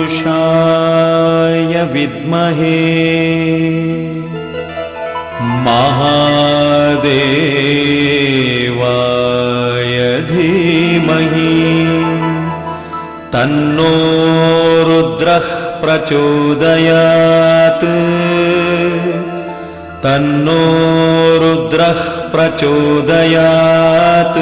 तत्पुरुषाय विद्महे महादेवाय धीमहि तन्नो रुद्रः प्रचोदयात् तन्नो रुद्रः प्रचोदयात्।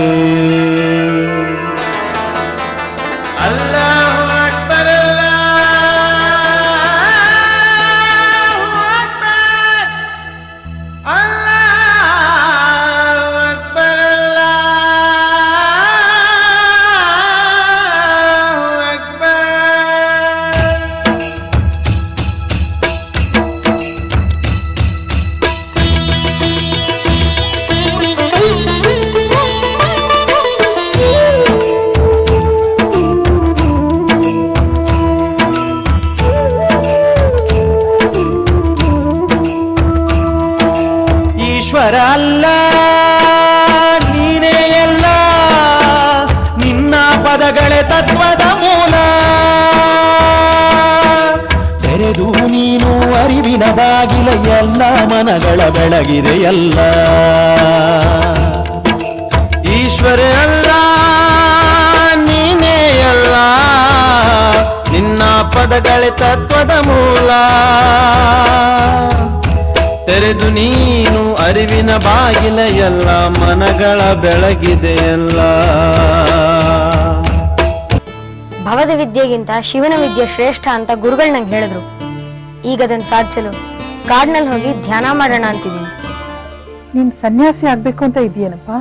ಅಲ್ಲ ನೀನೇ ಎಲ್ಲ, ನಿನ್ನ ಪದಗಳೇ ತತ್ವದ ಮೂಲ. ತೆರೆದು ನೀನು ಅರಿವಿನ ಬಾಗಿಲ, ಎಲ್ಲ ಮನಗಳ ಬೆಳಗಿದೆಯಲ್ಲ. ಈಶ್ವರ ಅಲ್ಲ ನೀನೇ ಎಲ್ಲ, ನಿನ್ನ ಪದಗಳೇ ತತ್ವದ ಮೂಲ. ತೆರೆದು ನೀನು ಅರಿವಿನ ಬಾಗಿಲ, ಎಲ್ಲ ಮನಗಳ ಬೆಳಗಿದೆಯಲ್ಲ. ಭವದ ವಿದ್ಯೆಗಿಂತ ಶಿವನ ವಿದ್ಯೆ ಶ್ರೇಷ್ಠ ಅಂತ ಗುರುಗಳು ನಂಗೆ ಹೇಳಿದ್ರು. ಈಗ ಅದನ್ನು ಸಾಧಿಸಲು ಕಾಡಿನಲ್ಲಿ ಹೋಗಿ ಧ್ಯಾನ ಮಾಡೋಣ ಅಂತಿದ್ದೀನಿ. ನೀನ್ ಸನ್ಯಾಸಿ ಆಗ್ಬೇಕು ಅಂತ ಇದೆಯೇನಪ್ಪ?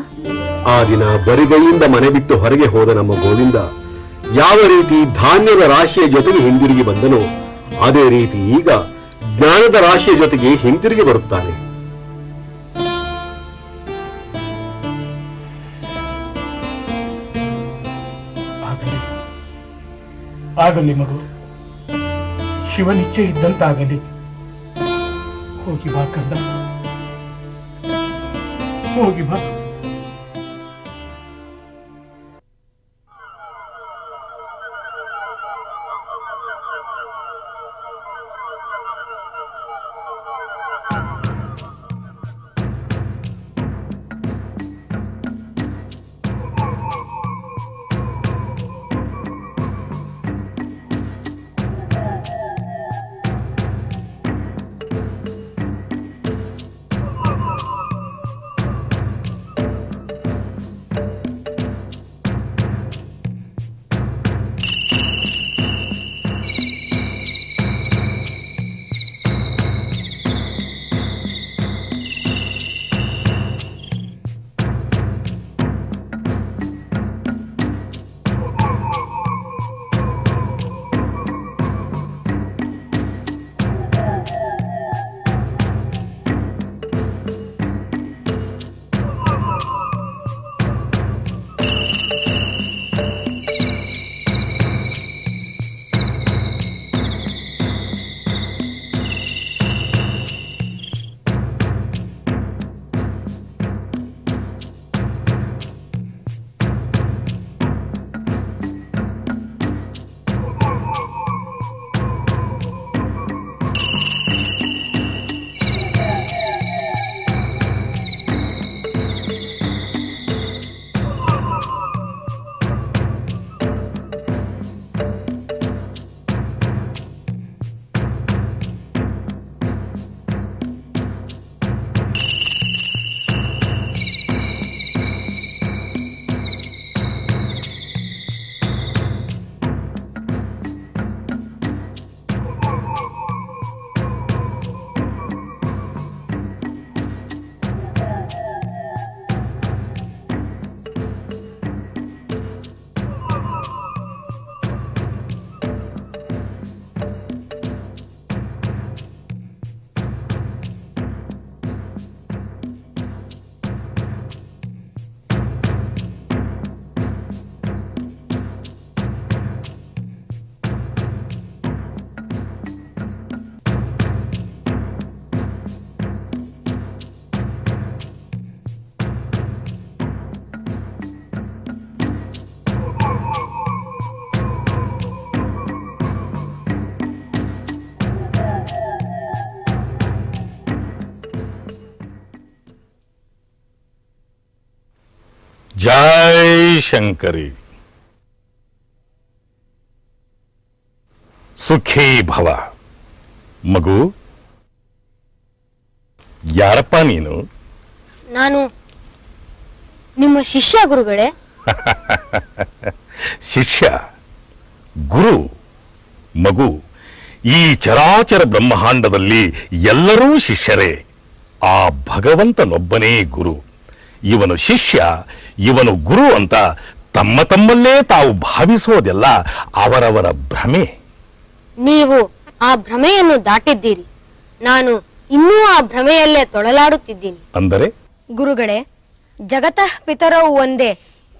ಆ ದಿನ ಬರಿಗೈಯಿಂದ ಮನೆ ಬಿಟ್ಟು ಹೊರಗೆ ಹೋದ ನಮ್ಮ ಗೋವಿಂದ ಯಾವ ರೀತಿ ಧಾನ್ಯದ ರಾಶಿಯ ಜೊತೆಗೆ ಹಿಂದಿರುಗಿ ಬಂದನೋ, ಅದೇ ರೀತಿ ಈಗ ಜ್ಞಾನದ ರಾಶಿಯ ಜೊತೆಗೆ ಹಿಂತಿರುಗಿ ಬರುತ್ತಾನೆ. ಆಗಲಿ ಮಗು, ಶಿವನಿಚ್ಛೆ ಇದ್ದಂತಾಗಲಿ. ಹೋಗಿ ಬಾ ಕಂದ, ಹೋಗಿ ಬಾ. ಜೈ ಶಂಕರಿ. ಸುಖೀ ಭವ. ಮಗು, ಯಾರಪ್ಪ ನೀನು? ನಾನು ನಿಮ್ಮ ಶಿಷ್ಯ ಗುರುಗಳೇ. ಶಿಷ್ಯ, ಗುರು. ಮಗು, ಈ ಚರಾಚರ ಬ್ರಹ್ಮಾಂಡದಲ್ಲಿ ಎಲ್ಲರೂ ಶಿಷ್ಯರೇ. ಆ ಭಗವಂತನೊಬ್ಬನೇ ಗುರು. ಇವನು ಶಿಷ್ಯ, ಇವನು ಗುರು ಅಂತ ತಮ್ಮ ತಮ್ಮಲ್ಲೇ ತಾವು ಭಾವಿಸೋದೆಲ್ಲ ಅವರವರ ಭ್ರಮೆ. ನೀವು ಆ ಭ್ರಮೆಯನ್ನು ದಾಟಿದ್ದೀರಿ. ನಾನು ಇನ್ನೂ ಆ ಭ್ರಮೆಯಲ್ಲೇ ತೊಳಲಾಡುತ್ತಿದ್ದೀನಿ. ಅಂದರೆ ಗುರುಗಳೇ, ಜಗತಃ ಪಿತರವು ಒಂದೇ,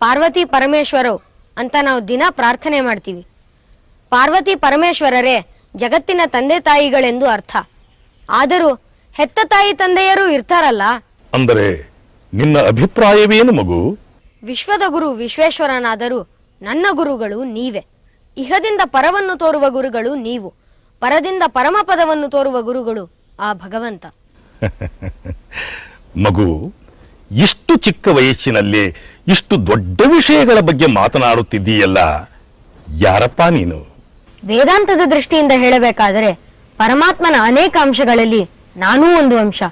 ಪಾರ್ವತಿ ಪರಮೇಶ್ವರವು ಅಂತ ನಾವು ದಿನ ಪ್ರಾರ್ಥನೆ ಮಾಡ್ತೀವಿ. ಪಾರ್ವತಿ ಪರಮೇಶ್ವರರೇ ಜಗತ್ತಿನ ತಂದೆ ತಾಯಿಗಳೆಂದು ಅರ್ಥ. ಆದರೂ ಹೆತ್ತ ತಾಯಿ ತಂದೆಯರು ಇರ್ತಾರಲ್ಲ. ಅಂದರೆ ನಿನ್ನ ಅಭಿಪ್ರಾಯವೇನು ಮಗು? ವಿಶ್ವದ ಗುರು ವಿಶ್ವೇಶ್ವರನಾದರೂ ನನ್ನ ಗುರುಗಳು ನೀವೇ. ಇಹದಿಂದ ಪರವನ್ನು ತೋರುವ ಗುರುಗಳು ನೀವು, ಪರದಿಂದ ಪರಮಪದವನ್ನು ತೋರುವ ಗುರುಗಳು ಆ ಭಗವಂತ. ಮಗು, ಇಷ್ಟು ಚಿಕ್ಕ ವಯಸ್ಸಿನಲ್ಲಿ ಇಷ್ಟು ದೊಡ್ಡ ವಿಷಯಗಳ ಬಗ್ಗೆ ಮಾತನಾಡುತ್ತಿದ್ದೀಯಲ್ಲ, ಯಾರಪ್ಪ ನೀನು? ವೇದಾಂತದ ದೃಷ್ಟಿಯಿಂದ ಹೇಳಬೇಕಾದರೆ ಪರಮಾತ್ಮನ ಅನೇಕ ಅಂಶಗಳಲ್ಲಿ ನಾನೂ ಒಂದು ಅಂಶ.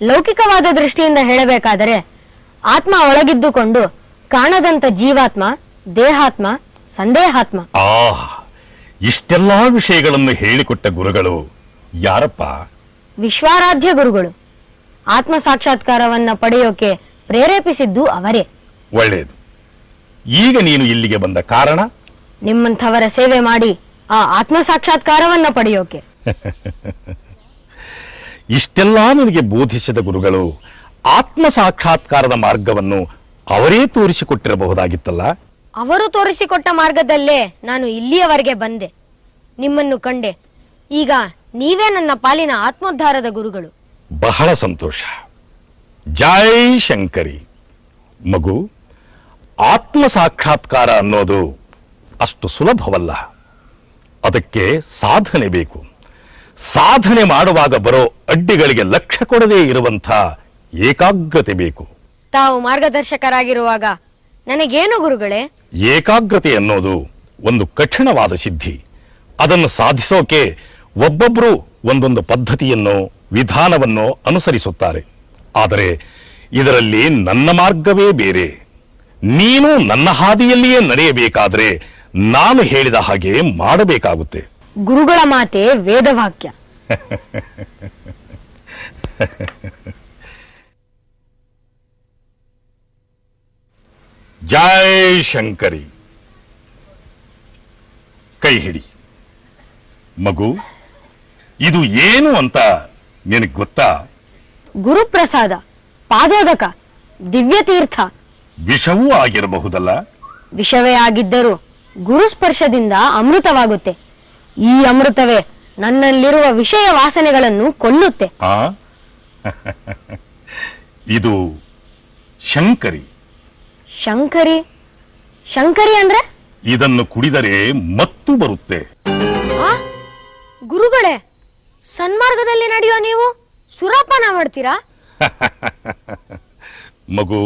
ಲೌಕಿಕವಾದ ದೃಷ್ಟಿಯಿಂದ ಹೇಳಬೇಕಾದರೆ ಆತ್ಮ ಒಳಗಿದ್ದುಕೊಂಡು ಕಾಣದಂತ ಜೀವಾತ್ಮ, ದೇಹಾತ್ಮ, ಸಂದೇಹಾತ್ಮ. ಇಷ್ಟೆಲ್ಲಾ ವಿಷಯಗಳನ್ನು ಹೇಳಿಕೊಟ್ಟ ಗುರುಗಳು ಯಾರಪ್ಪ? ವಿಶ್ವಾರಾಧ್ಯ ಗುರುಗಳು. ಆತ್ಮ ಸಾಕ್ಷಾತ್ಕಾರವನ್ನ ಪಡೆಯೋಕೆ ಪ್ರೇರೇಪಿಸಿದ್ದು ಅವರೇ. ಒಳ್ಳೆಯದು. ಈಗ ನೀನು ಇಲ್ಲಿಗೆ ಬಂದ ಕಾರಣ? ನಿಮ್ಮಂಥವರ ಸೇವೆ ಮಾಡಿ ಆ ಆತ್ಮ ಸಾಕ್ಷಾತ್ಕಾರವನ್ನ ಪಡೆಯೋಕೆ. ಇಷ್ಟೆಲ್ಲಾ ನಿನಗೆ ಬೋಧಿಸಿದ ಗುರುಗಳು ಆತ್ಮ ಸಾಕ್ಷಾತ್ಕಾರದ ಮಾರ್ಗವನ್ನು ಅವರೇ ತೋರಿಸಿಕೊಟ್ಟಿರಬಹುದಾಗಿತ್ತಲ್ಲ? ಅವರು ತೋರಿಸಿಕೊಟ್ಟ ಮಾರ್ಗದಲ್ಲೇ ನಾನು ಇಲ್ಲಿಯವರೆಗೆ ಬಂದೆ, ನಿಮ್ಮನ್ನು ಕಂಡೆ. ಈಗ ನೀವೇ ನನ್ನ ಪಾಲಿನ ಆತ್ಮೋದ್ಧಾರದ ಗುರುಗಳು. ಬಹಳ ಸಂತೋಷ. ಜೈ ಶಂಕರಿ. ಮಗು, ಆತ್ಮ ಸಾಕ್ಷಾತ್ಕಾರ ಅನ್ನೋದು ಅಷ್ಟು ಸುಲಭವಲ್ಲ. ಅದಕ್ಕೆ ಸಾಧನೆ ಬೇಕು. ಸಾಧನೆ ಮಾಡುವಾಗ ಬರೋ ಅಡ್ಡಿಗಳಿಗೆ ಲಕ್ಷ್ಯ ಕೊಡದೇ ಇರುವಂಥ ಏಕಾಗ್ರತೆ ಬೇಕು. ತಾವು ಮಾರ್ಗದರ್ಶಕರಾಗಿರುವಾಗ ನನಗೇನು ಗುರುಗಳೇ? ಏಕಾಗ್ರತೆ ಅನ್ನೋದು ಒಂದು ಕಠಿಣವಾದ ಸಿದ್ಧಿ. ಅದನ್ನು ಸಾಧಿಸೋಕೆ ಒಬ್ಬೊಬ್ಬರು ಒಂದೊಂದು ಪದ್ಧತಿಯನ್ನು, ವಿಧಾನವನ್ನು ಅನುಸರಿಸುತ್ತಾರೆ. ಆದರೆ ಇದರಲ್ಲಿ ನನ್ನ ಮಾರ್ಗವೇ ಬೇರೆ. ನೀನು ನನ್ನ ಹಾದಿಯಲ್ಲಿಯೇ ನಡೆಯಬೇಕಾದ್ರೆ ನಾನು ಹೇಳಿದ ಹಾಗೆ ಮಾಡಬೇಕಾಗುತ್ತೆ. ಗುರುಗಳ ಮಾತೆ ವೇದವಾಕ್ಯ. ಜೈ ಶಂಕರಿ. ಕೈ ಹಿಡಿ. ಮಗು, ಇದು ಏನು ಅಂತ ನಿನಗೆ ಗೊತ್ತಾ? ಗುರುಪ್ರಸಾದ, ಪಾದೋದಕ, ದಿವ್ಯತೀರ್ಥ. ವಿಷವೂ ಆಗಿರಬಹುದಲ್ಲ? ವಿಷವೇ ಆಗಿದ್ದರೂ ಗುರುಸ್ಪರ್ಶದಿಂದ ಅಮೃತವಾಗುತ್ತೆ. ಈ ಅಮೃತವೇ ನನ್ನಲ್ಲಿರುವ ವಿಷಯ ವಾಸನೆಗಳನ್ನು ಕೊಲ್ಲುತ್ತೆ. ಇದು ಶಂಕರಿ. ಶಂಕರಿ? ಶಂಕರಿ ಅಂದ್ರೆ? ಇದನ್ನು ಕುಡಿದರೆ ಮತ್ತು ಬರುತ್ತೆ. ಗುರುಗಳೇ, ಸನ್ಮಾರ್ಗದಲ್ಲಿ ನಡೆಯೋ ನೀವು ಸುರಾಪಾನ ಮಾಡ್ತೀರಾ? ಮಗು,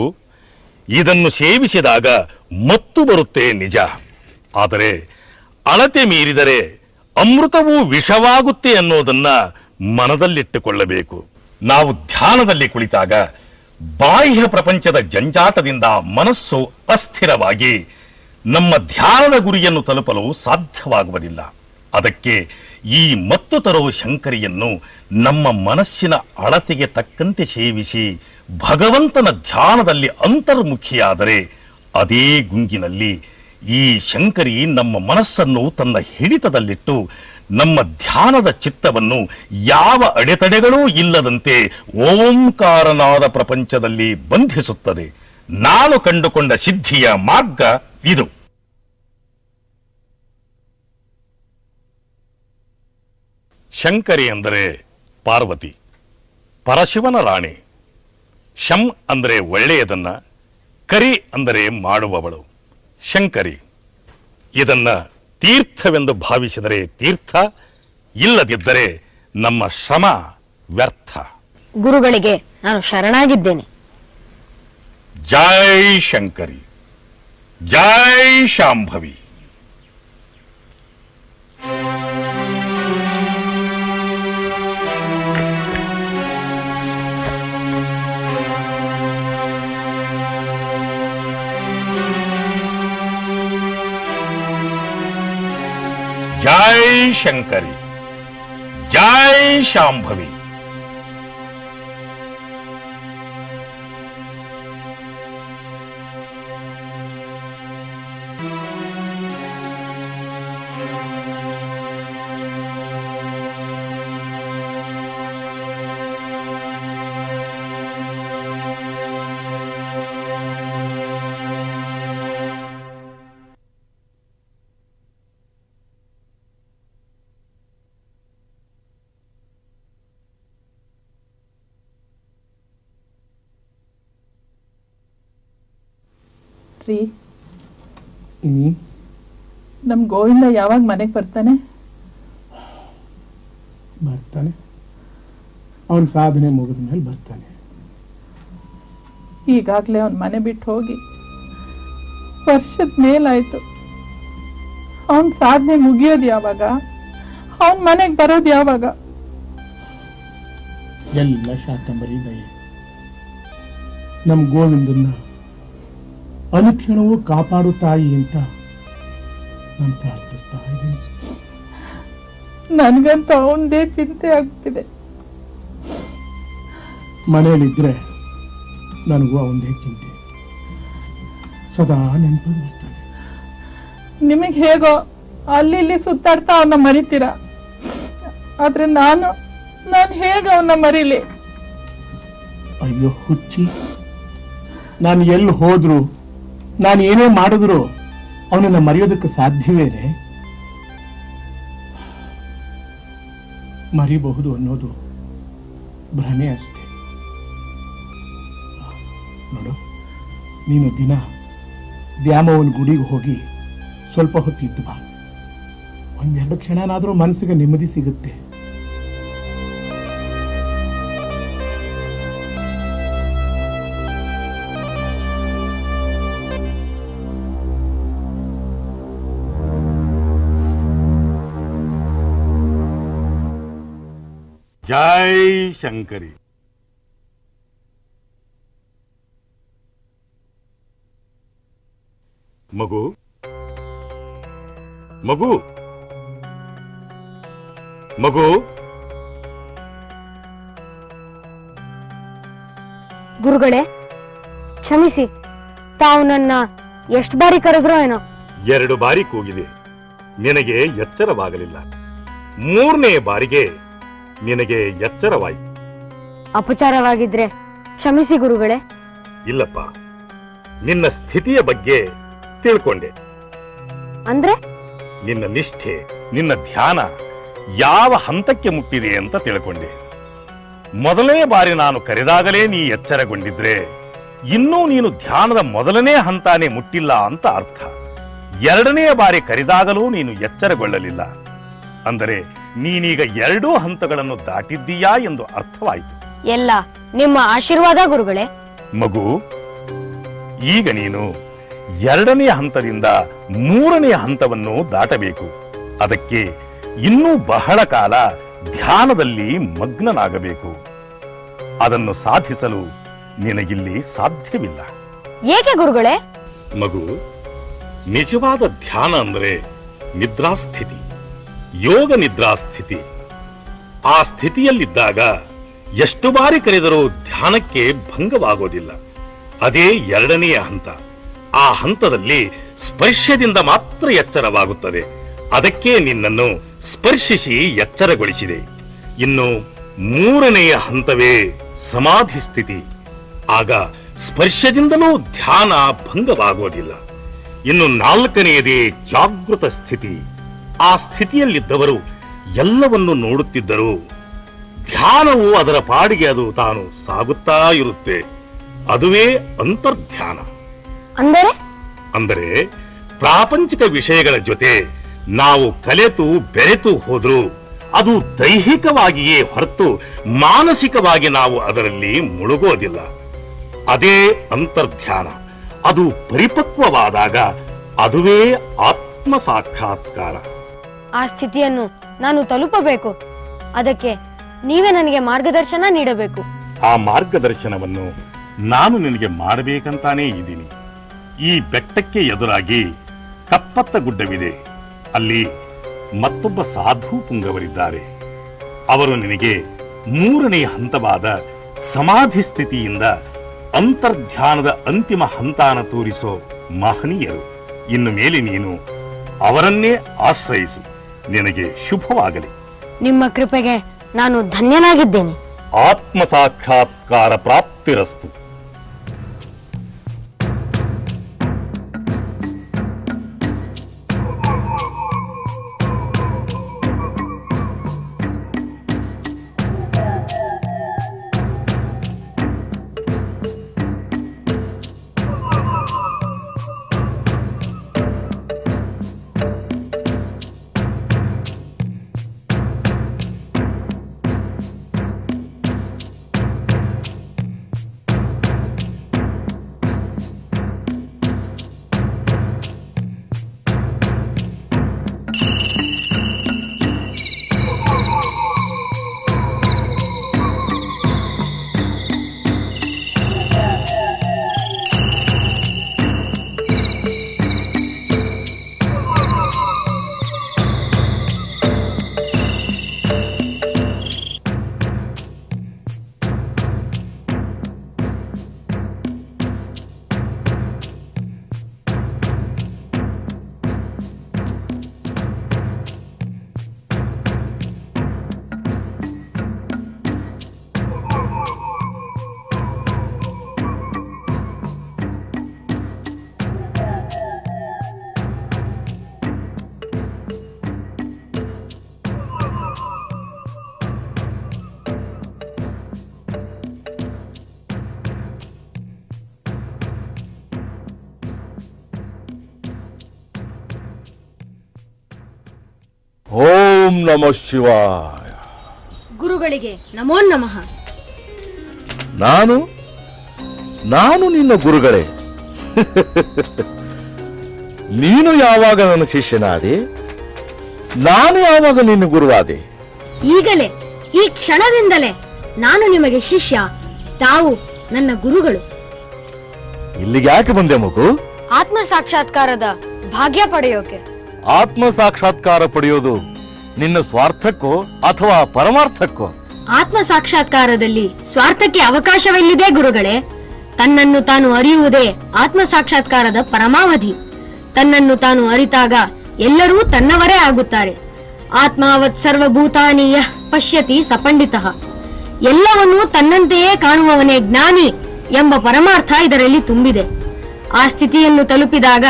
ಇದನ್ನು ಸೇವಿಸಿದಾಗ ಮತ್ತು ಬರುತ್ತೆ ನಿಜ. ಆದರೆ ಅಳತೆ ಮೀರಿದರೆ ಅಮೃತವೂ ವಿಷವಾಗುತ್ತೆ ಅನ್ನೋದನ್ನ ಮನದಲ್ಲಿಟ್ಟುಕೊಳ್ಳಬೇಕು. ನಾವು ಧ್ಯಾನದಲ್ಲಿ ಕುಳಿತಾಗ ಬಾಹ್ಯ ಪ್ರಪಂಚದ ಜಂಜಾಟದಿಂದ ಮನಸ್ಸು ಅಸ್ಥಿರವಾಗಿ ನಮ್ಮ ಧ್ಯಾನದ ಗುರಿಯನ್ನು ತಲುಪಲು ಸಾಧ್ಯವಾಗುವುದಿಲ್ಲ. ಅದಕ್ಕೆ ಈ ಮತ್ತು ತರೋ ಶಂಕರಿಯನ್ನು ನಮ್ಮ ಮನಸ್ಸಿನ ಅಳತೆಗೆ ತಕ್ಕಂತೆ ಸೇವಿಸಿ ಭಗವಂತನ ಧ್ಯಾನದಲ್ಲಿ ಅಂತರ್ಮುಖಿಯಾದರೆ ಅದೇ ಗುಂಗಿನಲ್ಲಿ ಈ ಶಂಕರಿ ನಮ್ಮ ಮನಸ್ಸನ್ನು ತನ್ನ ಹಿಡಿತದಲ್ಲಿಟ್ಟು ನಮ್ಮ ಧ್ಯಾನದ ಚಿತ್ತವನ್ನು ಯಾವ ಅಡೆತಡೆಗಳೂ ಇಲ್ಲದಂತೆ ಓಂಕಾರನಾದ ಪ್ರಪಂಚದಲ್ಲಿ ಬಂಧಿಸುತ್ತದೆ. ನಾನು ಕಂಡುಕೊಂಡ ಸಿದ್ಧಿಯ ಮಾರ್ಗ ಇದು. ಶಂಕರಿ ಅಂದರೆ ಪಾರ್ವತಿ, ಪರಶಿವನ ರಾಣಿ. ಶಂ ಅಂದರೆ ಒಳ್ಳೆಯದನ್ನ, ಕರಿ ಅಂದರೆ ಮಾಡುವವಳು. ಶಂಕರಿ. ಇದನ್ನ ತೀರ್ಥವೆಂದು ಭಾವಿಸಿದರೆ ತೀರ್ಥ, ಇಲ್ಲದಿದ್ದರೆ ನಮ್ಮ ಶ್ರಮ ವ್ಯರ್ಥ. ಗುರುಗಳಿಗೆ ನಾನು ಶರಣಾಗಿದ್ದೇನೆ. ಜೈ ಶಂಕರಿ, ಜೈ ಶಾಂಭವಿ. ಜೈ ಶಂಕರಿ, ಜೈ ಶಾಂಭವಿ. ರೀ, ನಮ್ ಗೋವಿಂದ ಯಾವಾಗ ಮನೆಗೆ ಬರ್ತಾನೆ? ಅವನ ಸಾಧನೆ ಮುಗಿದ ಮೇಲೆ ಬರ್ತಾನೆ. ಈಗಾಗ್ಲೇ ಅವನ್ ಮನೆ ಬಿಟ್ಟು ಹೋಗಿ ವರ್ಷದ ಮೇಲಾಯ್ತು. ಅವನ್ ಸಾಧನೆ ಮುಗಿಯೋದು ಯಾವಾಗ? ಅವನ್ ಮನೆಗೆ ಬರೋದು ಯಾವಾಗ? ಎಲ್ಲ ಶಾಕಂಬರಿ ದಯೆ. ನಮ್ ಗೋವಿಂದನ್ನ ಅನುಕ್ಷಣವೂ ಕಾಪಾಡು ತಾಯಿ ಅಂತ ನಾನು ಪ್ರಾರ್ಥಿಸ್ತಾ ಇದ್ದೀನಿ. ನನ್ಗಂತ ಅವಂದೇ ಚಿಂತೆ ಆಗ್ತಿದೆ. ಮನೆಯಲ್ಲಿದ್ರೆ ನನಗೂ ಅವಂದೇ ಚಿಂತೆ, ಸದಾ ನೆನಪು ಬರ್ತಾನೆ. ನಿಮಗ್ ಹೇಗೋ ಅಲ್ಲಿ ಇಲ್ಲಿ ಸುತ್ತಾಡ್ತಾ ಅವನ್ನ ಮರಿತೀರಾ, ಆದ್ರೆ ನಾನು ಹೇಗೆ ಅವನ್ನ ಮರೀಲಿ? ಅಯ್ಯೋ ಹುಚ್ಚಿ, ನಾನು ಎಲ್ಲಿ ಹೋದ್ರು, ನಾನು ಏನೇ ಮಾಡಿದ್ರು ಅವನನ್ನ ಮರೆಯೋದಕ್ಕೆ ಸಾಧ್ಯವೇನೆ? ಮರಿಬಹುದು ಅನ್ನೋದು ಭ್ರಮೆ ಅಷ್ಟೇ. ನೋಡು, ನೀನು ದಿನ ದ್ಯಾಮವನ ಗುಡಿಗೆ ಹೋಗಿ ಸ್ವಲ್ಪ ಹೊತ್ತಿದ್ದು ಬಾ. ಒಂದೆರಡು ಕ್ಷಣನಾದ್ರೂ ಮನಸ್ಸಿಗೆ ನೆಮ್ಮದಿ ಸಿಗುತ್ತೆ. ಜೈ ಶಂಕರಿ. ಮಗು, ಮಗು, ಮಗು. ಗುರುಗಳೇ, ಕ್ಷಮಿಸಿ, ತಾವು ನನ್ನ ಎಷ್ಟು ಬಾರಿ ಕರೆದ್ರೋ ಏನೋ. 2 ಬಾರಿ ಕೂಗಿದೆ, ನಿನಗೆ ಎಚ್ಚರವಾಗಲಿಲ್ಲ. 3ನೇ ಬಾರಿಗೆ ನಿನಗೆ ಎಚ್ಚರವಾಯಿತು. ಅಪಚಾರವಾಗಿದ್ರೆ ಕ್ಷಮಿಸಿ ಗುರುಗಳೇ. ಇಲ್ಲಪ್ಪ, ನಿನ್ನ ಸ್ಥಿತಿಯ ಬಗ್ಗೆ ತಿಳ್ಕೊಂಡೆ. ಅಂದ್ರೆ ನಿನ್ನ ನಿಷ್ಠೆ, ನಿನ್ನ ಧ್ಯಾನ ಯಾವ ಹಂತಕ್ಕೆ ಮುಟ್ಟಿದೆ ಅಂತ ತಿಳ್ಕೊಂಡೆ. ಮೊದಲನೇ ಬಾರಿ ನಾನು ಕರೆದಾಗಲೇ ನೀ ಎಚ್ಚರಗೊಂಡಿದ್ರೆ ಇನ್ನೂ ನೀನು ಧ್ಯಾನದ ಮೊದಲನೇ ಹಂತಾನೇ ಮುಟ್ಟಿಲ್ಲ ಅಂತ ಅರ್ಥ. 2ನೇ ಬಾರಿ ಕರೆದಾಗಲೂ ನೀನು ಎಚ್ಚರಗೊಳ್ಳಲಿಲ್ಲ ಅಂದರೆ ನೀನೀಗ 2 ಹಂತಗಳನ್ನು ದಾಟಿದ್ದೀಯಾ ಎಂದು ಅರ್ಥವಾಯಿತು. ಎಲ್ಲ ನಿಮ್ಮ ಆಶೀರ್ವಾದ ಗುರುಗಳೇ. ಮಗು, ಈಗ ನೀನು 2ನೇ ಹಂತದಿಂದ 3ನೇ ಹಂತವನ್ನು ದಾಟಬೇಕು. ಅದಕ್ಕೆ ಇನ್ನೂ ಬಹಳ ಕಾಲ ಧ್ಯಾನದಲ್ಲಿ ಮಗ್ನನಾಗಬೇಕು. ಅದನ್ನು ಸಾಧಿಸಲು ನಿನಗಿಲ್ಲಿ ಸಾಧ್ಯವಿಲ್ಲ. ಏಕೆ ಗುರುಗಳೇ? ಮಗು, ನಿಜವಾದ ಧ್ಯಾನ ಅಂದರೆ ನಿದ್ರಾಸ್ಥಿತಿ, ಯೋಗ ನಿದ್ರಾಸ್ಥಿತಿ. ಆ ಸ್ಥಿತಿಯಲ್ಲಿದ್ದಾಗ ಎಷ್ಟು ಬಾರಿ ಕರೆದರೂ ಧ್ಯಾನಕ್ಕೆ ಭಂಗವಾಗೋದಿಲ್ಲ. ಅದೇ 2ನೇ ಹಂತ. ಆ ಹಂತದಲ್ಲಿ ಸ್ಪರ್ಶದಿಂದ ಮಾತ್ರ ಎಚ್ಚರವಾಗುತ್ತದೆ. ಅದಕ್ಕೆ ನಿನ್ನನ್ನು ಸ್ಪರ್ಶಿಸಿ ಎಚ್ಚರಗೊಳಿಸಿದೆ. ಇನ್ನು 3ನೇ ಹಂತವೇ ಸಮಾಧಿ ಸ್ಥಿತಿ. ಆಗ ಸ್ಪರ್ಶದಿಂದಲೂ ಧ್ಯಾನ ಭಂಗವಾಗೋದಿಲ್ಲ. ಇನ್ನು 4ನೇದೇ ಜಾಗೃತ ಸ್ಥಿತಿ. ಆ ಸ್ಥಿತಿಯಲ್ಲಿದ್ದವರು ಎಲ್ಲವನ್ನು ನೋಡುತ್ತಿದ್ದರು. ಧ್ಯಾನವು ಅದರ ಪಾಡಿಗೆ ಅದು ತಾನು ಸಾಗುತ್ತಾ ಇರುತ್ತೆ. ಅದುವೇ ಅಂತರ್ಧ್ಯಾನ. ಅಂದರೆ ಪ್ರಾಪಂಚಿಕ ವಿಷಯಗಳ ಜೊತೆ ನಾವು ಕಲೆತು ಬೆರೆತು ಹೋದ್ರೂ ಅದು ದೈಹಿಕವಾಗಿಯೇ ಹೊರತು ಮಾನಸಿಕವಾಗಿ ನಾವು ಅದರಲ್ಲಿ ಮುಳುಗೋದಿಲ್ಲ. ಅದೇ ಅಂತರ್ಧ್ಯಾನ. ಅದು ಪರಿಪಕ್ವವಾದಾಗ ಅದುವೇ ಆತ್ಮ ಸಾಕ್ಷಾತ್ಕಾರ. ಆ ಸ್ಥಿತಿಯನ್ನು ನಾನು ತಲುಪಬೇಕು. ಅದಕ್ಕೆ ನೀವೇ ನನಗೆ ಮಾರ್ಗದರ್ಶನ ನೀಡಬೇಕು. ಆ ಮಾರ್ಗದರ್ಶನವನ್ನು ನಾನು ನಿನಗೆ ಮಾಡಬೇಕಂತಾನೇ ಇದ್ದೀನಿ. ಈ ಬೆಟ್ಟಕ್ಕೆ ಎದುರಾಗಿ ಕಪ್ಪತ್ತ ಗುಡ್ಡವಿದೆ. ಅಲ್ಲಿ ಮತ್ತೊಬ್ಬ ಸಾಧು ಪುಂಗವರಿದ್ದಾರೆ. ಅವರು ನಿನಗೆ 3ನೇ ಹಂತವಾದ ಸಮಾಧಿ ಸ್ಥಿತಿಯಿಂದ ಅಂತರ್ಧ್ಯಾನದ ಅಂತಿಮ ಹಂತಾನ ತೋರಿಸೋ ಮಹನೀಯರು. ಇನ್ನು ಮೇಲೆ ನೀನು ಅವರನ್ನೇ ಆಶ್ರಯಿಸು. ನಿನಗೆ ಶುಭವಾಗಲಿ. ನಿಮ್ಮ ಕೃಪೆಗೆ ನಾನು ಧನ್ಯನಾಗಿದ್ದೇನೆ. ಆತ್ಮ ಸಾಕ್ಷಾತ್ಕಾರ ಪ್ರಾಪ್ತಿರಸ್ತು. ಓಂ ನಮಃ ಶಿವಾಯ. ಗುರುಗಳಿಗೆ ನಮೋ ನಮಃ. ನಾನು ನಿನ್ನ ಗುರುಗಳೇ. ನೀನು ಯಾವಾಗ ನನ್ನ ಶಿಷ್ಯನಾದೆ? ನಾನು ಯಾವಾಗ ನಿನ್ನ ಗುರುವಾದೆ? ಈಗಲೇ, ಈ ಕ್ಷಣದಿಂದಲೇ ನಾನು ನಿಮಗೆ ಶಿಷ್ಯ, ತಾವು ನನ್ನ ಗುರುಗಳು. ಇಲ್ಲಿಗೆ ಯಾಕೆ ಬಂದೆ ಮಗು? ಆತ್ಮ ಸಾಕ್ಷಾತ್ಕಾರದ ಭಾಗ್ಯ ಪಡೆಯೋಕೆ. ಆತ್ಮ ಸಾಕ್ಷಾತ್ಕಾರ ಪಡೆಯೋದು ನಿನ್ನ ಸ್ವಾರ್ಥಕ್ಕೋ ಅಥವಾ ಪರಮಾರ್ಥಕ್ಕೋ? ಆತ್ಮ ಸಾಕ್ಷಾತ್ಕಾರದಲ್ಲಿ ಸ್ವಾರ್ಥಕ್ಕೆ ಅವಕಾಶವೆಲ್ಲಿದೆ ಗುರುಗಳೇ? ತನ್ನನ್ನು ತಾನು ಅರಿಯುವುದೇ ಆತ್ಮ ಸಾಕ್ಷಾತ್ಕಾರದ ಪರಮಾವಧಿ. ತನ್ನನ್ನು ತಾನು ಅರಿತಾಗ ಎಲ್ಲರೂ ತನ್ನವರೇ ಆಗುತ್ತಾರೆ. ಆತ್ಮಾವತ್ ಸರ್ವಭೂತಾನೀಯ ಪಶ್ಯತಿ ಸಪಂಡಿತಃ. ಎಲ್ಲವನ್ನೂ ತನ್ನಂತೆಯೇ ಕಾಣುವವನೇ ಜ್ಞಾನಿ ಎಂಬ ಪರಮಾರ್ಥ ಇದರಲ್ಲಿ ತುಂಬಿದೆ. ಆ ಸ್ಥಿತಿಯನ್ನು ತಲುಪಿದಾಗ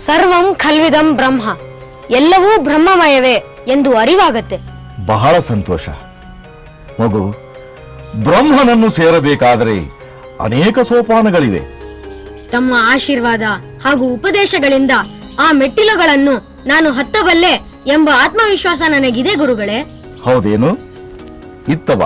ಸರ್ವಂ ಖಲ್ವಿದಂ ಬ್ರಹ್ಮ, ಎಲ್ಲವೂ ಬ್ರಹ್ಮಮಯವೇ ಎಂದು ಅರಿವಾಗತ್ತೆ. ಬಹಳ ಸಂತೋಷ ಮಗು. ಬ್ರಹ್ಮನನ್ನು ಸೇರಬೇಕಾದರೆ ಅನೇಕ ಸೋಪಾನಗಳಿವೆ. ತಮ್ಮ ಆಶೀರ್ವಾದ ಹಾಗೂ ಉಪದೇಶಗಳಿಂದ ಆ ಮೆಟ್ಟಿಲುಗಳನ್ನು ನಾನು ಹತ್ತಬಲ್ಲೆ ಎಂಬ ಆತ್ಮವಿಶ್ವಾಸ ನನಗಿದೆ ಗುರುಗಳೇ. ಹೌದೇನು? ಇತ್ತವ.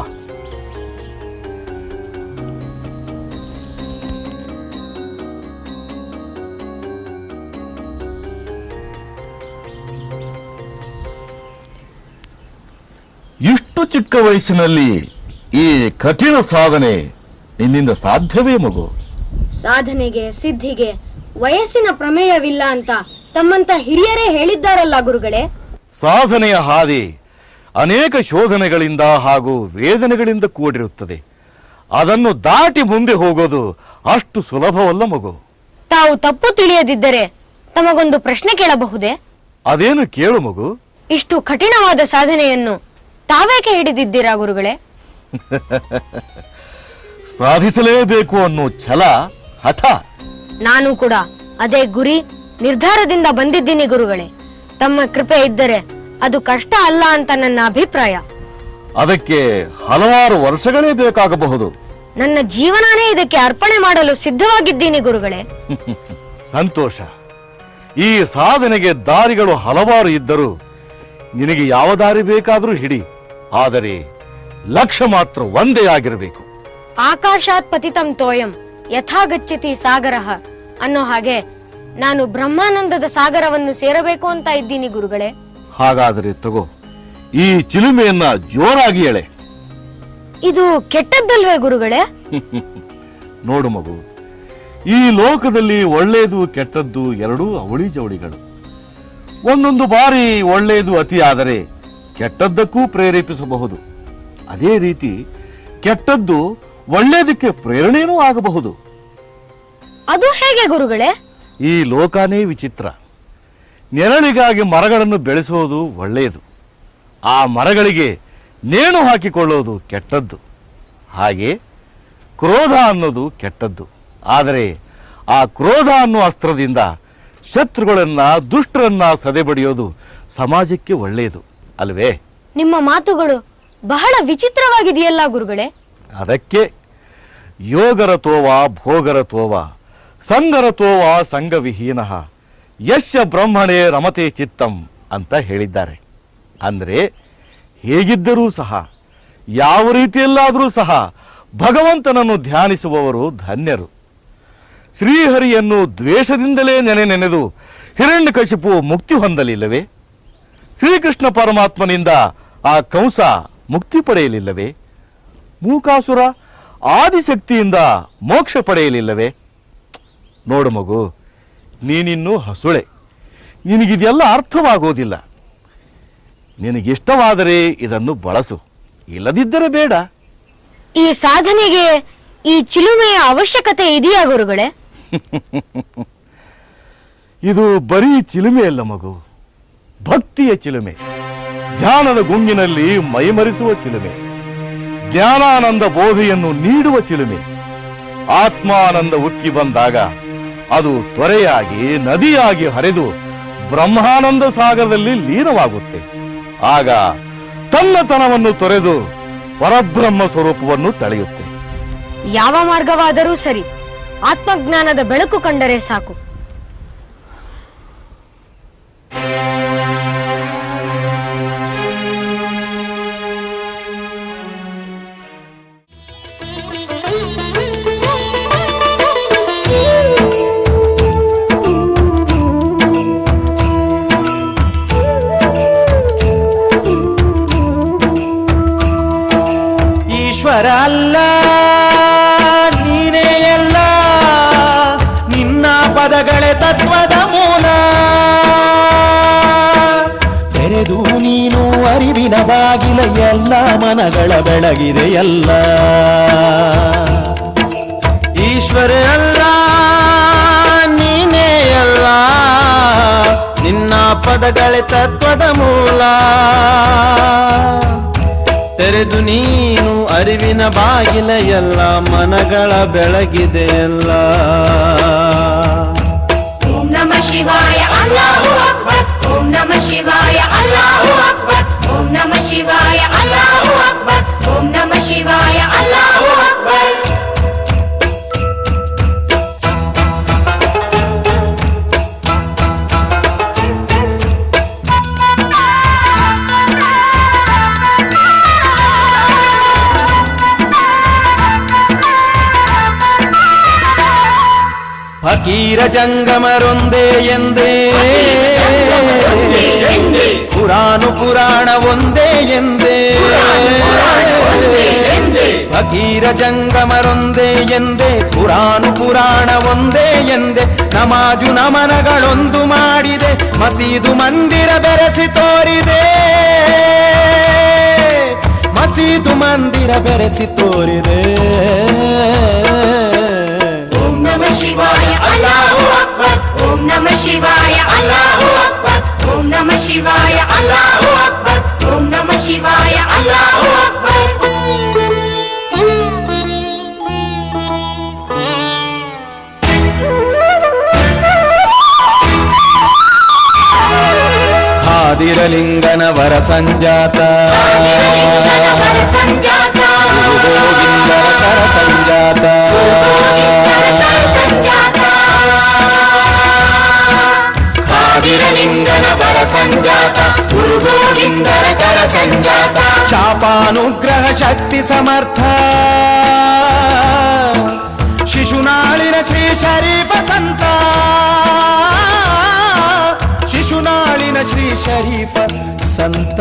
ಇಷ್ಟು ಚಿಕ್ಕ ವಯಸ್ಸಿನಲ್ಲಿ ಈ ಕಠಿಣ ಸಾಧನೆ ನಿನ್ನಿಂದ ಸಾಧ್ಯವೇ ಮಗು? ಸಾಧನೆಗೆ ಸಿದ್ಧಿಗೆ ವಯಸ್ಸಿನ ಪ್ರಮೇಯವಿಲ್ಲ ಅಂತ ತಮ್ಮಂತ ಹಿರಿಯರೇ ಹೇಳಿದ್ದಾರಲ್ಲ ಗುರುಗಳೇ. ಸಾಧನೆಯ ಹಾದಿ ಅನೇಕ ಶೋಧನೆಗಳಿಂದ ಹಾಗೂ ವೇದನೆಗಳಿಂದ ಕೂಡಿರುತ್ತದೆ. ಅದನ್ನು ದಾಟಿ ಮುಂದೆ ಹೋಗೋದು ಅಷ್ಟು ಸುಲಭವಲ್ಲ ಮಗು. ತಾವು ತಪ್ಪು ತಿಳಿಯದಿದ್ದರೆ ತಮಗೊಂದು ಪ್ರಶ್ನೆ ಕೇಳಬಹುದೇ? ಅದೇನು ಕೇಳು ಮಗು. ಇಷ್ಟು ಕಠಿಣವಾದ ಸಾಧನೆಯನ್ನು ತಾವೇಕೆ ಹಿಡಿದಿದ್ದೀರಾ ಗುರುಗಳೇ? ಸಾಧಿಸಲೇಬೇಕು ಅನ್ನೋ ಛಲ, ಹಠ. ನಾನು ಕೂಡ ಅದೇ ಗುರಿ ನಿರ್ಧಾರದಿಂದ ಬಂದಿದ್ದೀನಿ ಗುರುಗಳೇ. ತಮ್ಮ ಕೃಪೆ ಇದ್ದರೆ ಅದು ಕಷ್ಟ ಅಲ್ಲ ಅಂತ ನನ್ನ ಅಭಿಪ್ರಾಯ. ಅದಕ್ಕೆ ಹಲವಾರು ವರ್ಷಗಳೇ ಬೇಕಾಗಬಹುದು. ನನ್ನ ಜೀವನನೇ ಇದಕ್ಕೆ ಅರ್ಪಣೆ ಮಾಡಲು ಸಿದ್ಧವಾಗಿದ್ದೀನಿ ಗುರುಗಳೇ. ಸಂತೋಷ. ಈ ಸಾಧನೆಗೆ ದಾರಿಗಳು ಹಲವಾರು ಇದ್ದರೂ ನಿನಗೆ ಯಾವ ದಾರಿ ಬೇಕಾದರೂ ಹಿಡಿ. ಆದರೆ ಲಕ್ಷ್ಯ ಮಾತ್ರ ಒಂದೇ ಆಗಿರಬೇಕು. ಆಕಾಶಾತ್ ಪತಿತಂ ತೋಯಂ ಯಥಾಗಚ್ಚತಿ ಸಾಗರಃ ಅನ್ನೋ ಹಾಗೆ ನಾನು ಬ್ರಹ್ಮಾನಂದದ ಸಾಗರವನ್ನು ಸೇರಬೇಕು ಅಂತ ಇದ್ದೀನಿ ಗುರುಗಳೇ. ಹಾಗಾದರೆ ತಗೋ, ಈ ಚಿಲುಮೆಯನ್ನ ಜೋರಾಗಿ ಎಳೆ. ಇದು ಕೆಟ್ಟದ್ದಲ್ವೇ ಗುರುಗಳೇ? ನೋಡು ಮಗು, ಈ ಲೋಕದಲ್ಲಿ ಒಳ್ಳೆಯದು ಕೆಟ್ಟದ್ದು ಎರಡೂ ಅವಳಿ ಜವಳಿಗಳು. ಒಂದೊಂದು ಬಾರಿ ಒಳ್ಳೆಯದು ಅತಿಯಾದರೆ ಕೆಟ್ಟದ್ದಕ್ಕೂ ಪ್ರೇರೇಪಿಸಬಹುದು. ಅದೇ ರೀತಿ ಕೆಟ್ಟದ್ದು ಒಳ್ಳೆಯದಕ್ಕೆ ಪ್ರೇರಣೆಯೂ ಆಗಬಹುದು. ಅದು ಹೇಗೆ ಗುರುಗಳೇ? ಈ ಲೋಕನೇ ವಿಚಿತ್ರ. ನೆರಳಿಗಾಗಿ ಮರಗಳನ್ನು ಬೆಳೆಸೋದು ಒಳ್ಳೆಯದು, ಆ ಮರಗಳಿಗೆ ನೇಣು ಹಾಕಿಕೊಳ್ಳೋದು ಕೆಟ್ಟದ್ದು. ಹಾಗೆ ಕ್ರೋಧ ಅನ್ನೋದು ಕೆಟ್ಟದ್ದು. ಆದರೆ ಆ ಕ್ರೋಧ ಅನ್ನೋ ಅಸ್ತ್ರದಿಂದ ಶತ್ರುಗಳನ್ನ ದುಷ್ಟರನ್ನ ಸದೆಬಡಿಯೋದು ಸಮಾಜಕ್ಕೆ ಒಳ್ಳೆಯದು ಅಲ್ವೇ? ನಿಮ್ಮ ಮಾತುಗಳು ಬಹಳ ವಿಚಿತ್ರವಾಗಿದೆಯಲ್ಲ ಗುರುಗಳೇ. ಅದಕ್ಕೆ ಯೋಗರತೋವ ಭೋಗರತೋವ ಸಂಗರತೋವ ಸಂಗವಿಹೀನ ಯಶ್ಯ ಬ್ರಹ್ಮಣೇ ರಮತೆ ಚಿತ್ತಂ ಅಂತ ಹೇಳಿದ್ದಾರೆ. ಅಂದರೆ ಹೇಗಿದ್ದರೂ ಸಹ, ಯಾವ ರೀತಿಯಲ್ಲಾದರೂ ಸಹ ಭಗವಂತನನ್ನು ಧ್ಯಾನಿಸುವವರು ಧನ್ಯರು. ಶ್ರೀಹರಿಯನ್ನು ದ್ವೇಷದಿಂದಲೇ ನೆನೆದು ಹಿರಣ್ಯಕಶಿಪು ಮುಕ್ತಿ ಹೊಂದಲಿಲ್ಲವೇ? ಶ್ರೀಕೃಷ್ಣ ಪರಮಾತ್ಮನಿಂದ ಆ ಕಂಸ ಮುಕ್ತಿ ಪಡೆಯಲಿಲ್ಲವೇ? ಮೂಕಾಸುರ ಆದಿಶಕ್ತಿಯಿಂದ ಮೋಕ್ಷ ಪಡೆಯಲಿಲ್ಲವೇ? ನೋಡು ಮಗು, ನೀನಿನ್ನೂ ಹಸುಳೆ, ನಿನಗಿದೆಲ್ಲ ಅರ್ಥವಾಗೋದಿಲ್ಲ. ನಿನಗಿಷ್ಟವಾದರೆ ಇದನ್ನು ಬಳಸು, ಇಲ್ಲದಿದ್ದರೆ ಬೇಡ. ಈ ಸಾಧನೆಗೆ ಈ ಚಿಲುಮೆಯ ಅವಶ್ಯಕತೆ ಇದೆಯಾ ಗುರುಗಳೇ? ಇದು ಬರೀ ಚಿಲುಮೆಯಲ್ಲ ಮಗು, ಭಕ್ತಿಯ ಚಿಲುಮೆ, ಧ್ಯಾನದ ಗುಂಗಿನಲ್ಲಿ ಮೈಮರಿಸುವ ಚಿಲುಮೆ, ಜ್ಞಾನಾನಂದ ಬೋಧೆಯನ್ನು ನೀಡುವ ಚಿಲುಮೆ. ಆತ್ಮಾನಂದ ಉಕ್ಕಿ ಬಂದಾಗ ಅದು ತ್ವರೆಯಾಗಿ ನದಿಯಾಗಿ ಹರಿದು ಬ್ರಹ್ಮಾನಂದ ಸಾಗರದಲ್ಲಿ ಲೀನವಾಗುತ್ತೆ. ಆಗ ತನ್ನತನವನ್ನು ತೊರೆದು ಪರಬ್ರಹ್ಮ ಸ್ವರೂಪವನ್ನು ತಳೆಯುತ್ತೆ. ಯಾವ ಮಾರ್ಗವಾದರೂ ಸರಿ, ಆತ್ಮಜ್ಞಾನದ ಬೆಳಕು ಕಂಡರೆ ಸಾಕು. ಈಶ್ವರ ಅಲ್ಲ ನೀನೇ ಎಲ್ಲ, ನಿನ್ನ ಪದಗಳೇ ತತ್ವದ ಮೂಲ. ತೆರೆದು ನೀನು ಅರಿವಿನ ಬಾಗಿಲ, ಎಲ್ಲ ಮನಗಳ ಬೆಳಗಿದೆ ಎಲ್ಲ. ಈಶ್ವರ ಅಲ್ಲ ನೀನೇ ಎಲ್ಲ, ನಿನ್ನ ಪದಗಳೇ ತತ್ವದ ಮೂಲ. ತೆರೆದು ನೀನು ಅರಿವಿನ ಬಾಗಿಲ, ಎಲ್ಲ ಮನಗಳ ಬೆಳಗಿದೆ ಎಲ್ಲ. ಓಂ ನಮಃ ಶಿವಾಯ ಅಲ್ಲಾಹು ಅಕ್ಬರ್, ಓಂ ನಮಃ ಶಿವಾಯ ಅಲ್ಲಾಹು ಅಕ್ಬರ್, ಓಂ ನಮಃ ಶಿವಾಯ ಅಲ್ಲಾಹು ಅಕ್ಬರ್, ಓಂ ನಮಃ ಶಿವಾಯ ಅಲ್ಲಾಹು ಅಕ್ಬರ್. ಫಕೀರ ಜಂಗಮರೊಂದೇ ಎಂದೇ, ಪುರಾಣು ಪುರಾಣ ಒಂದೇ ಎಂದೇ. ಫಕೀರ ಜಂಗಮರೊಂದೇ ಎಂದೇ, ಪುರಾಣು ಪುರಾಣ ಒಂದೇ ಎಂದೇ. ನಮಾಜು ನಮನಗಳೊಂದು ಮಾಡಿದೆ, ಮಸೀದು ಮಂದಿರ ಬೆರೆಸಿ ತೋರಿದೆ. ಮಸೀದು ಮಂದಿರ ಬೆರೆಸಿ ತೋರಿದೆ. ಓಂ ನಮಃ ಶಿವಾಯ ಅಲ್ಲಾಹು ಅಕ್ಬರ್, ಓಂ ನಮಃ ಶಿವಾಯ ಅಲ್ಲಾಹು ಅಕ್ಬರ್, ಓಂ ನಮಃ ಶಿವಾಯ ಅಲ್ಲಾಹು ಅಕ್ಬರ್, ಓಂ ನಮಃ ಶಿವಾಯ ಅಲ್ಲಾಹು ಅಕ್ಬರ್. ಆದಿರಲಿಂಗನ ವರ ಸಂಜಾತ, ಗೋವಿಂದರ ಕರ ಸಂಜಾತ. ಆದಿರಲಿಂಗನ ವರ ಸಂಜಾತ, ಗುರು ಗೋವಿಂದರ ಕರ ಸಂಜಾತ. ಚಾಪಾನುಗ್ರಹ ಶಕ್ತಿ ಸಮರ್ಥ, ಶಿಶುನಾಳಿನ ಶ್ರೀ ಶರೀಫ ಸಂತ, ಶಿಶುನಾಳಿನ ಶ್ರೀ ಶರೀಫ ಸಂತ.